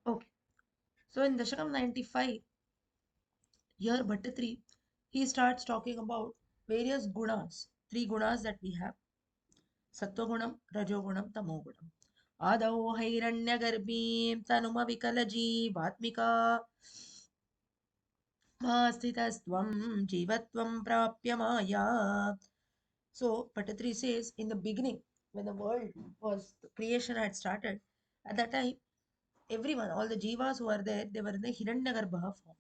Okay. So in Dashakam 95, here Bhattatri, he starts talking about various gunas, three gunas that we have: Sattvagunam, Rajogunam, Tamogunam. Adau Hairanyagarbhim Tanuma Vikalajeevatmika Masthitastvam Jivatvam Prapya Maya. So Patatri says in the beginning, when the world was, the creation had started, at that time, everyone, all the jivas who are there, they were in the Hiranyagarbha form.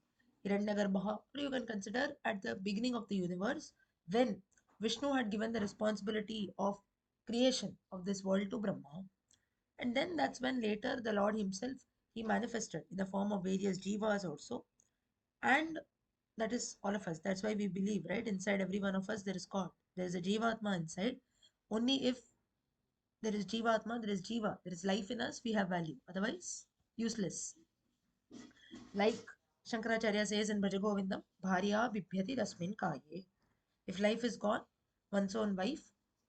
Hiranyagarbha, or you can consider at the beginning of the universe, when Vishnu had given the responsibility of creation of this world to Brahma. And then that's when later the Lord himself, he manifested in the form of various jivas also. And that is all of us. That's why we believe, right? Inside every one of us, there is God. There is a jivatma inside. Only if there is jivatma, there is jiva, there is life in us, we have value. Otherwise, useless. Like Shankaracharya says in Bhajagovindam, Bharya Bibhyati Rasmin Kaye. If life is gone, one's own wife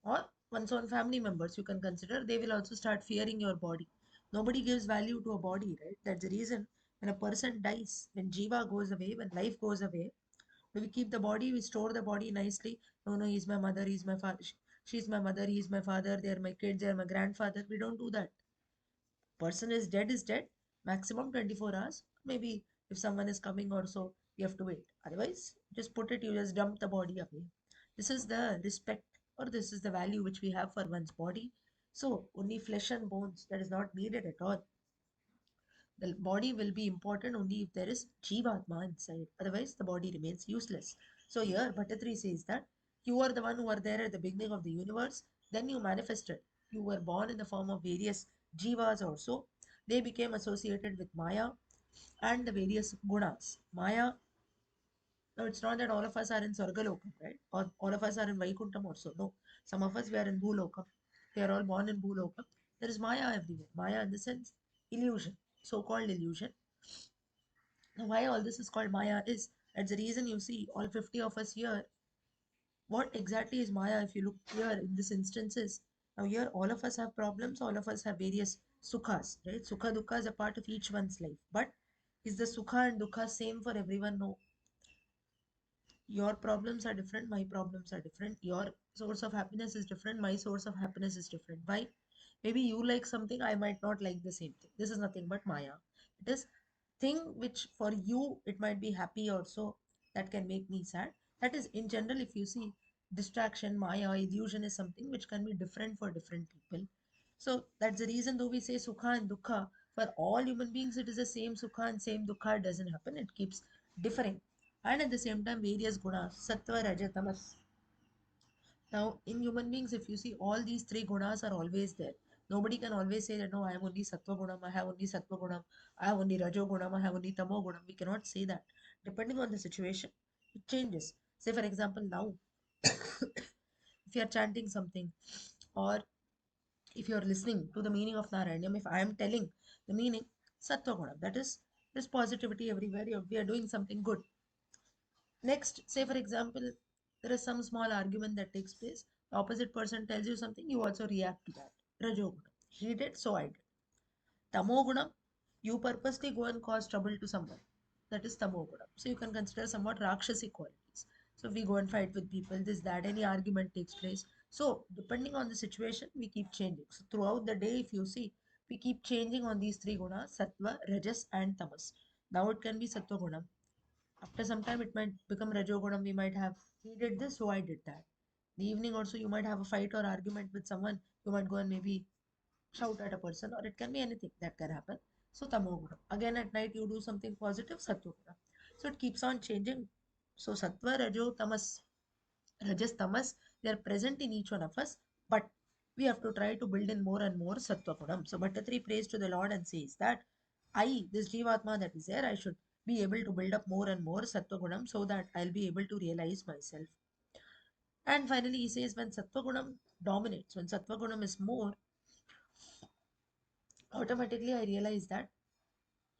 or one's own family members, you can consider, they will also start fearing your body. Nobody gives value to a body, right? That's the reason when a person dies, when Jiva goes away, when life goes away, we keep the body, we store the body nicely. No, no, he's my mother, he's my father, she's my mother, he's my father, they're my kids, they're my grandfather. We don't do that. Person is dead, maximum 24 hours. Maybe if someone is coming or so, you have to wait. Otherwise, just put it, you just dump the body away. This is the respect, or this is the value which we have for one's body. So, only flesh and bones, that is not needed at all. The body will be important only if there is Jivatma inside. Otherwise, the body remains useless. So here, Bhattatri says that you are the one who are there at the beginning of the universe. Then you manifested. You were born in the form of various Jivas also. They became associated with Maya and the various gunas. Maya, no, it's not that all of us are in Sargalokam, right? Or all of us are in Vaikuntham also. No. Some of us, we are in Bhulokam. They are all born in Bhulokam. There is Maya everywhere. Maya in the sense, illusion, so-called illusion. Now, why all this is called Maya is that's the reason you see all 50 of us here. What exactly is Maya? If you look here in this instance is now here all of us have problems, all of us have various sukhas, right? Sukha dukkha is a part of each one's life. But is the sukha and dukkha same for everyone? No. Your problems are different, my problems are different. Your source of happiness is different, my source of happiness is different. Why? Maybe you like something, I might not like the same thing. This is nothing but Maya. It is thing which for you it might be happy also, that can make me sad. That is in general, if you see, distraction, Maya, illusion is something which can be different for different people. So that's the reason though we say sukha and dukkha, for all human beings it is the same sukha and same dukkha. It doesn't happen, it keeps differing. And at the same time, various gunas, sattva, raja, tamas. Now, in human beings, if you see, all these three gunas are always there. Nobody can always say that, no, I have only sattva gunam, I have only sattva gunam, I have only rajo gunam, I have only tamo gunam. We cannot say that. Depending on the situation, it changes. Say, for example, now, if you are chanting something, or if you are listening to the meaning of Narayaneeyam, if I am telling the meaning, sattva gunam, that is, there's positivity everywhere. We are doing something good. Next, say for example, there is some small argument that takes place. The opposite person tells you something, you also react to that. Rajogunam. He did, so I did. Tamogunam, you purposely go and cause trouble to someone. That is tamogunam. So you can consider somewhat rakshasi qualities. So we go and fight with people, this, that, any argument takes place. So depending on the situation, we keep changing. So throughout the day, if you see, we keep changing on these three gunas, sattva, rajas, and tamas. Now it can be sattva gunam. After some time, it might become Rajogunam. We might have, he did this, so I did that. The evening also, you might have a fight or argument with someone. You might go and maybe shout at a person, or it can be anything that can happen. So, Tamogunam. Again, at night, you do something positive, Sattvagunam. So, it keeps on changing. So, Sattva, Rajo, Tamas, Rajas, Tamas, they are present in each one of us, but we have to try to build in more and more Sattva Gunam. So, Bhattatri prays to the Lord and says that this Jivatma that is there, I should be able to build up more and more Sattva Gunam so that I'll be able to realize myself. And finally, he says when Sattva Gunam dominates, when Sattva Gunam is more, automatically I realize that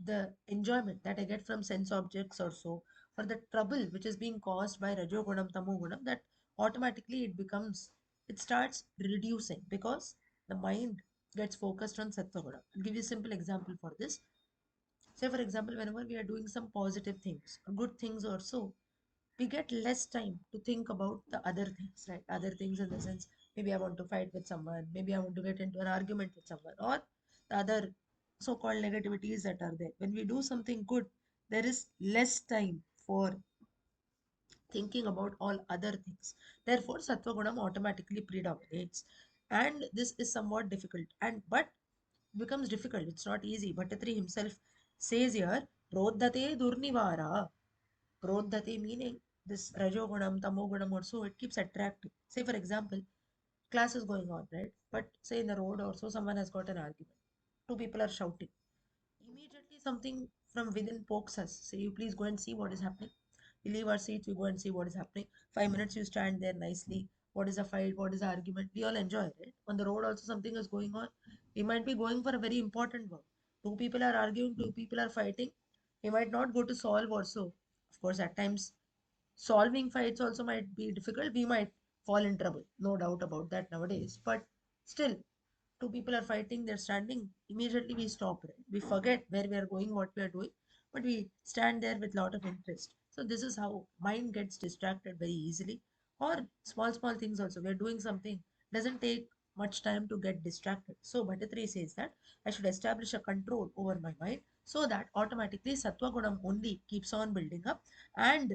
the enjoyment that I get from sense objects or so, or the trouble which is being caused by Rajogunam, Tamogunam, that automatically it starts reducing because the mind gets focused on Sattvagunam. I'll give you a simple example for this. Say, for example, whenever we are doing some positive things, good things or so, we get less time to think about the other things, right? Other things in the sense, maybe I want to fight with someone, maybe I want to get into an argument with someone, or the other so called negativities that are there. When we do something good, there is less time for thinking about all other things. Therefore, Sattva Gunam automatically predominates. And this is somewhat difficult. And but becomes difficult. It's not easy. Bhattatri himself says here, Prodhate Durnivara. Prodhate meaning this Rajogunam, Tamogunam also, it keeps attracting. Say, for example, class is going on, right? But say in the road or so, someone has got an argument. Two people are shouting. Immediately, something from within pokes us. Say, you please go and see what is happening. We leave our seats, we go and see what is happening. 5 minutes, you stand there nicely. What is a fight? What is the argument? We all enjoy it. On the road, also, something is going on. We might be going for a very important work. Two people are arguing, two people are fighting. We might not go to solve also. Of course, at times, solving fights also might be difficult. We might fall in trouble. No doubt about that nowadays. But still, two people are fighting, they're standing, immediately we stop, right? We forget where we are going, what we are doing, but we stand there with lot of interest. So this is how mind gets distracted very easily. Or small things also, we're doing something, doesn't take much time to get distracted. So Bhattatri says that I should establish a control over my mind so that automatically Sattva Gunam only keeps on building up, and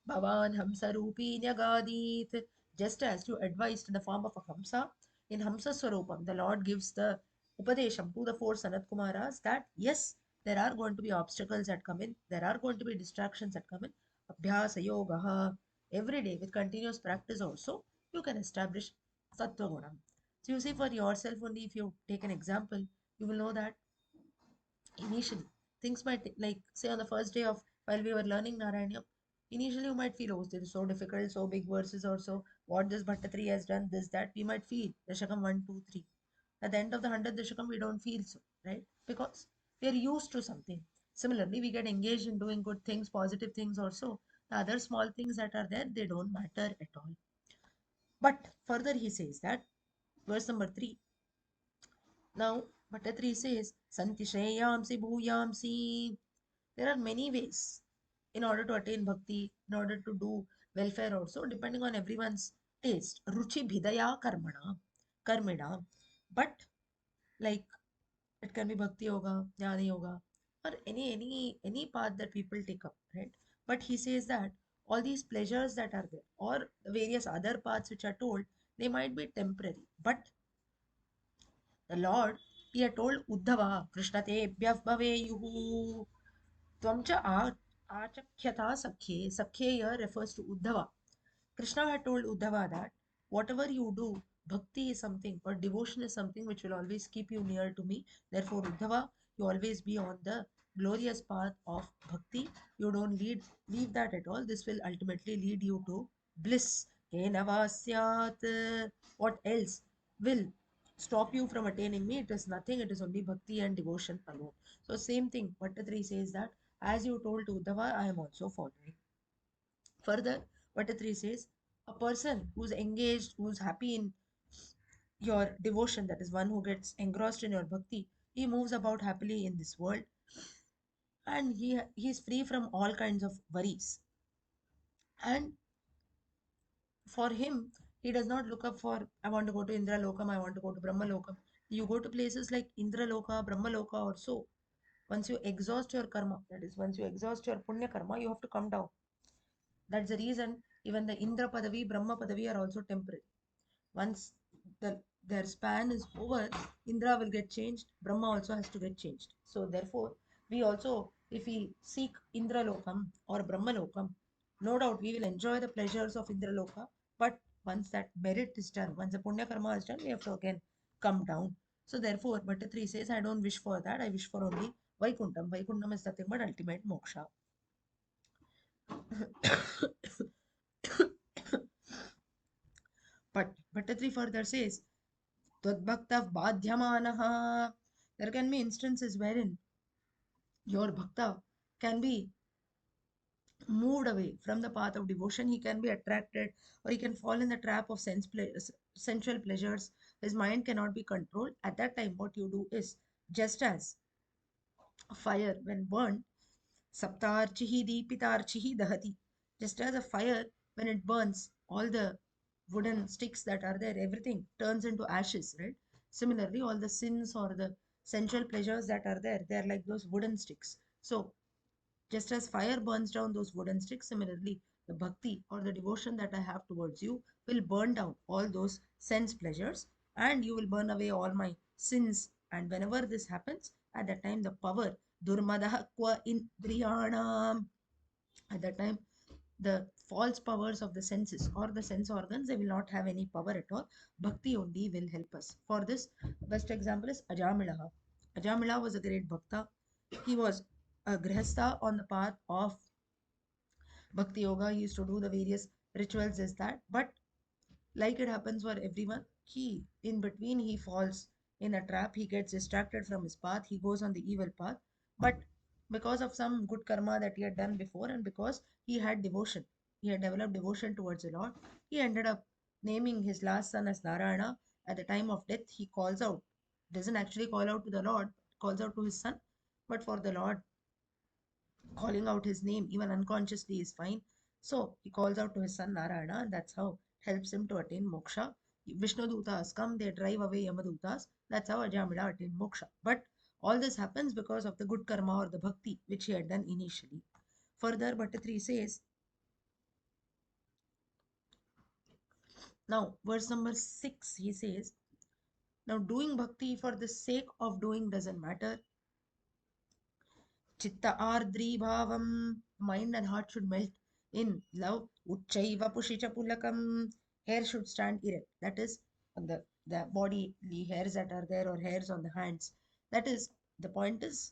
Bhavan Hamsarupi Nyagadit, just as you advised in the form of a Hamsa, in Hamsa Swarupam, the Lord gives the Upadesham to the four Sanat Kumaras that yes, there are going to be obstacles that come in, there are going to be distractions that come in. Abhyasa Yoga, every day with continuous practice also, you can establish Sattva Gunam. So you see for yourself only, if you take an example, you will know that initially things might like say on the first day of while we were learning Narayanam, initially you might feel, oh, this is so difficult, so big verses or so, what this Bhattatri has done, this, that, we might feel Dashakam 1, 2, 3. At the end of the 100th Dashakam, we don't feel so, right? Because we are used to something. Similarly, we get engaged in doing good things, positive things also. The other small things that are there, they don't matter at all. But further he says that, verse number 3, now Bhattatri says, Santi Shreyamsi Bhuyamsi. There are many ways in order to attain bhakti, in order to do welfare also, depending on everyone's taste. Ruchi bhidaya karmina. But like it can be bhakti yoga, jnana yoga, or any path that people take up, right? But he says that all these pleasures that are there, or the various other paths which are told, they might be temporary. But the Lord, he had told Uddhava, Krishna te bhaveyuhu. Tvamcha achakhyata sakhe. Sakhe here refers to Uddhava. Krishna had told Uddhava that whatever you do, bhakti is something or devotion is something which will always keep you near to me. Therefore, Uddhava, you always be on the glorious path of bhakti. You don't leave that at all. This will ultimately lead you to bliss. Kenavasyat. What else will stop you from attaining me? It is nothing. It is only bhakti and devotion alone. So same thing. Bhattatri says that as you told to Uddhava, I am also following. Further, Bhattatri says, a person who's engaged, who's happy in your devotion, that is one who gets engrossed in your bhakti, he moves about happily in this world, and he is free from all kinds of worries. And for him, he does not look up for, I want to go to Indra Lokam, I want to go to Brahma Lokam. You go to places like Indra Loka, Brahma Loka or so. Once you exhaust your karma, that is, once you exhaust your punya karma, you have to come down. That's the reason even the Indra Padavi, Brahma Padavi are also temporary. Once their span is over, Indra will get changed, Brahma also has to get changed. So therefore, we also, if we seek Indra Lokam or Brahma Lokam, no doubt we will enjoy the pleasures of Indra Loka. But once that merit is done, once the Punya Karma is done, we have to again come down. So therefore, Bhattatri says, I don't wish for that, I wish for only Vaikuntham. Vaikuntham is nothing but ultimate moksha. But Bhattatri further says, Tadbhakta Badhyamanaha. There can be instances wherein your bhakta can be moved away from the path of devotion. He can be attracted or he can fall in the trap of sensual pleasures. His mind cannot be controlled. At that time, what you do is just as fire when burned, saptarchihi deepitarchihi dahati. Just as a fire, when it burns, all the wooden sticks that are there, everything turns into ashes, right? Similarly, all the sins or the sensual pleasures that are there, they are like those wooden sticks. So just as fire burns down those wooden sticks, similarly, the bhakti or the devotion that I have towards you will burn down all those sense pleasures, and you will burn away all my sins. And whenever this happens, at that time, the power, durmadaha kwa indriyanam, at that time, the false powers of the senses or the sense organs, they will not have any power at all. Bhakti only will help us. For this, best example is Ajamilaha. Ajamila was a great bhakta. He was a grihastha on the path of bhakti yoga. He used to do the various rituals, is that. But like it happens for everyone, he in between he falls in a trap. He gets distracted from his path. He goes on the evil path. But because of some good karma that he had done before, and because he had devotion, he had developed devotion towards the Lord, he ended up naming his last son as Narayana. At the time of death, he calls out, doesn't actually call out to the Lord, calls out to his son. But for the Lord, calling out his name even unconsciously is fine. So he calls out to his son Narayana, and that's how it helps him to attain moksha. Vishnu Dutas come, they drive away Yamadutas. That's how Ajamila attained moksha. But all this happens because of the good karma or the bhakti which he had done initially. Further, Bhattatri says, now verse number 6, he says, now doing bhakti for the sake of doing doesn't matter. Chitta ardri bhavam, mind and heart should melt in love. Uchchaiva pushicha pulakam, hair should stand erect. That is on the body, the hairs that are there or hairs on the hands. That is, the point is,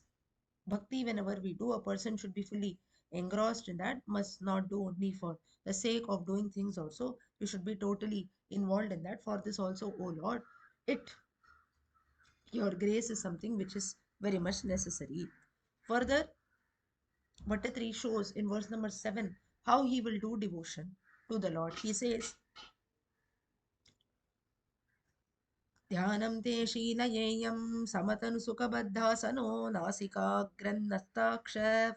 bhakti, whenever we do, a person should be fully engrossed in that, must not do only for the sake of doing things also. You should be totally involved in that. For this also, O Lord, it your grace is something which is very much necessary. Further, Bhattatri shows in verse number 7 how he will do devotion to the Lord. He says, Dhyanam te shīlayeyam samatanu sukhabadhasano nasika grannastakshaf.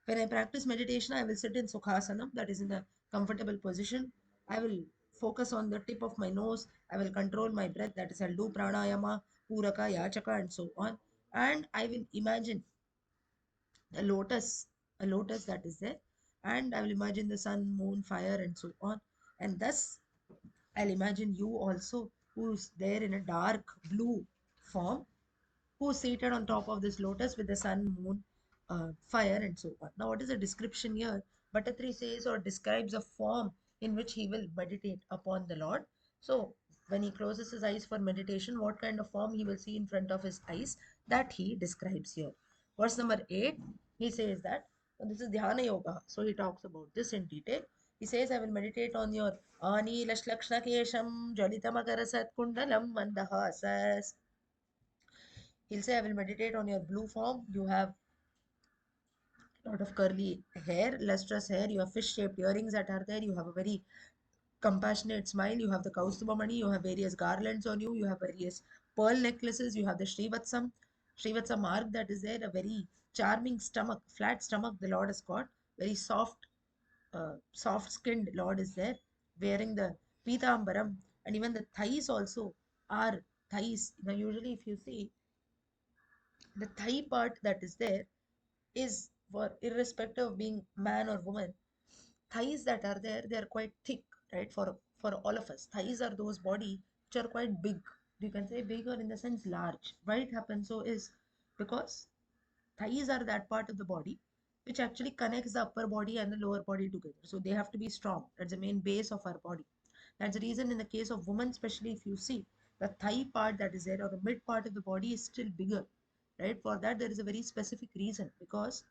When I practice meditation, I will sit in sukhasanam, that is in a comfortable position. I will focus on the tip of my nose. I will control my breath, that is, I'll do pranayama, puraka, yachaka, and so on. And I will imagine a lotus, a lotus that is there, and I will imagine the sun, moon, fire, and so on. And thus, I'll imagine you also, who's there in a dark blue form, who's seated on top of this lotus with the sun, moon, fire, and so on. Now, what is the description here? Bhattatri says or describes a form in which he will meditate upon the Lord. So, when he closes his eyes for meditation, what kind of form he will see in front of his eyes, that he describes here. Verse number 8, he says that this is Dhyana Yoga. So, he talks about this in detail. He says, I will meditate on your Ani Lashlakshna Kesham Jalitamakarasat Kundalam Mandahasas. He'll say, I will meditate on your blue form. You have a lot of curly hair, lustrous hair. You have fish shaped earrings that are there. You have a very compassionate smile. You have the Kaustubamani. You have various garlands on you. You have various pearl necklaces. You have the Srivatsa mark that is there. A very charming stomach, flat stomach the Lord has got. Very soft skinned Lord is there. Wearing the Pitambaram. And even the thighs also are thighs. Now, usually, if you see the thigh part that is there, is for irrespective of being man or woman, thighs that are there, they are quite thick, right? For all of us, thighs are those body which are quite big. You can say big, or in the sense large. Why it happens so is because thighs are that part of the body which actually connects the upper body and the lower body together. So they have to be strong. That's the main base of our body. That's the reason in the case of women, especially if you see the thigh part that is there or the mid part of the body is still bigger, right? For that, there is a very specific reason, because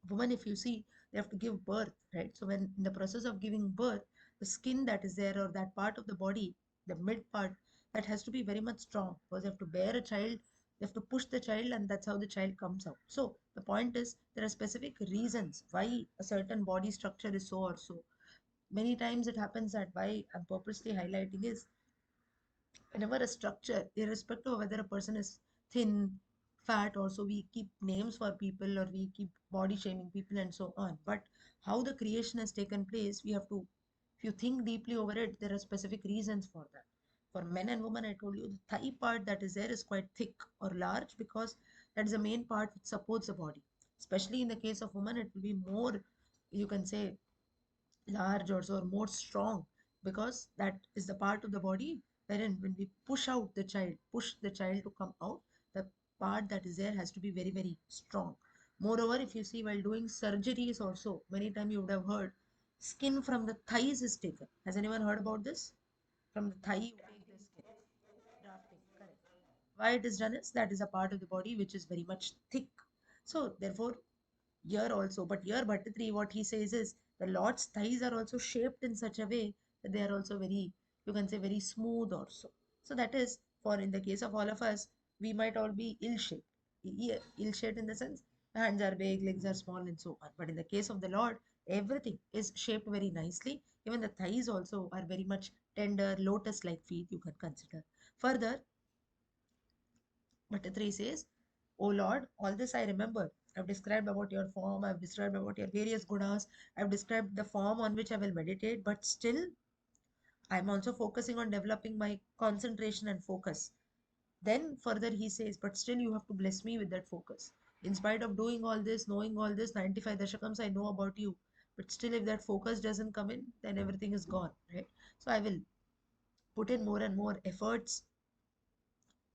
women, if you see, they have to give birth, right? So when in the process of giving birth, the skin that is there or that part of the body, the mid part, that has to be very much strong, because they have to bear a child, they have to push the child, and that's how the child comes out. So the point is, there are specific reasons why a certain body structure is so or so. Many times it happens that, why I'm purposely highlighting is, whenever a structure, irrespective of whether a person is thin, fat, also we keep names for people or we keep body shaming people and so on. But how the creation has taken place, we have to, if you think deeply over it, there are specific reasons for that. For men and women, I told you the thigh part that is there is quite thick or large because that is the main part which supports the body. Especially in the case of women, it will be more, you can say, large also or more strong, because that is the part of the body wherein when we push the child to come out, the part that is there has to be very, very strong. Moreover, if you see while doing surgeries also, many times you would have heard skin from the thighs is taken. Has anyone heard about this? From the thigh you take the skin. Grafting, correct. Why it is done is that is a part of the body which is very much thick. So therefore, here also, but here Bhattatri, what he says is the Lord's thighs are also shaped in such a way that they are also very, you can say, very smooth also. So that is for, in the case of all of us, we might all be ill-shaped. Ill-shaped in the sense hands are big, legs are small, and so on. But in the case of the Lord, everything is shaped very nicely. Even the thighs also are very much tender, lotus-like feet you can consider. Further, Bhattatri says, O Lord, all this I remember. I've described about your form, I've described about your various gunas, I've described the form on which I will meditate, but still I'm also focusing on developing my concentration and focus. Then further he says, but still you have to bless me with that focus. In spite of doing all this, knowing all this, 95 dashakams I know about you, but still if that focus doesn't come in, then everything is gone, right? So I will put in more and more efforts.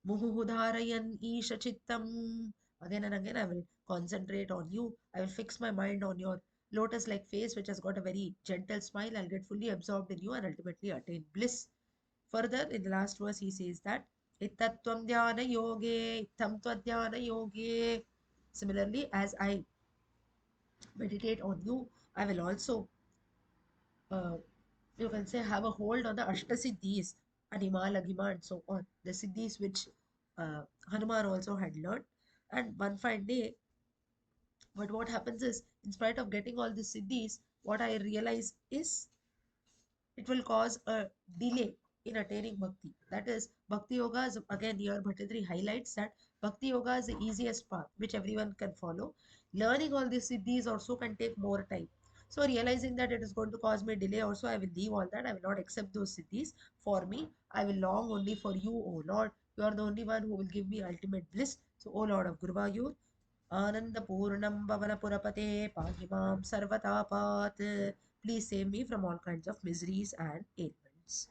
Muhuhudharayan Isha Chittam. Again and again, I will concentrate on you. I will fix my mind on your lotus like face, which has got a very gentle smile. I'll get fully absorbed in you and ultimately attain bliss. Further, in the last verse, he says that Ittattvam dhyana yoge, ittam tva yoge. Similarly, as I meditate on you, I will also uh, you can say have a hold on the Ashtasiddhis, Anima, Lagima, and so on. The Siddhis which Hanuman also had learned. And one fine day, but what happens is, in spite of getting all the Siddhis, what I realize is it will cause a delay in attaining bhakti. That is, bhakti yoga is again here Bhattacharya highlights that bhakti yoga is the easiest path which everyone can follow. Learning all these siddhis also can take more time. So realizing that it is going to cause me delay also, I will leave all that. I will not accept those siddhis for me. I will long only for you, O Lord. You are the only one who will give me ultimate bliss. So, O Lord of Guruvayur, Anandapurnam Bhavanapurapate Pahimam Sarvatapat. Please save me from all kinds of miseries and ailments.